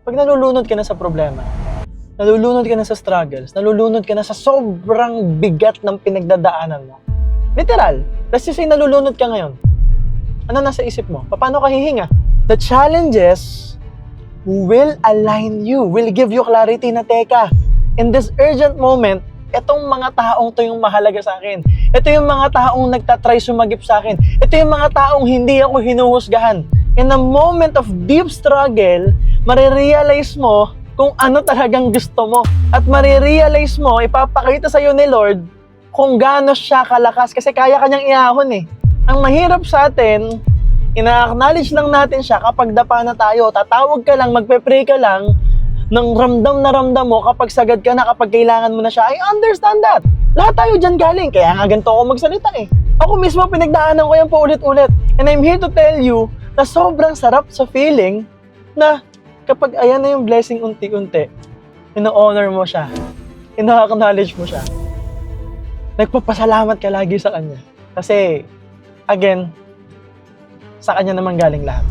Pag nalulunod ka na sa problema, nalulunod ka na sa struggles, nalulunod ka na sa sobrang bigat ng pinagdadaanan mo. Literal, let's just say nalulunod ka ngayon. Ano nasa isip mo? Paano ka hihinga? The challenges will align you, will give you clarity na teka, in this urgent moment, etong mga taong to yung mahalaga sa akin. Ito yung mga taong nagtatry sumagip sa akin. Ito yung mga taong hindi ako hinuhusgahan. In a moment of deep struggle, marirealize mo kung ano talagang gusto mo. At marirealize mo, ipapakita sa'yo ni Lord kung gaano siya kalakas kasi kaya kanyang iahon eh. Ang mahirap sa atin, ina-acknowledge lang natin siya kapag dapa na tayo. Tatawag ka lang, magpe-pray ka lang, nang ramdam na ramdam mo kapag sagad ka na, kapag kailangan mo na siya. I understand that. Lahat tayo dyan galing, kaya nga ganito ako magsalita eh. Ako mismo pinagdaanan ko yan paulit-ulit. And I'm here to tell you na sobrang sarap sa feeling na kapag ayan na yung blessing unti-unti, ino-honor mo siya, ino-acknowledge mo siya, nagpapasalamat ka lagi sa kanya. Kasi, again, sa kanya naman galing lahat.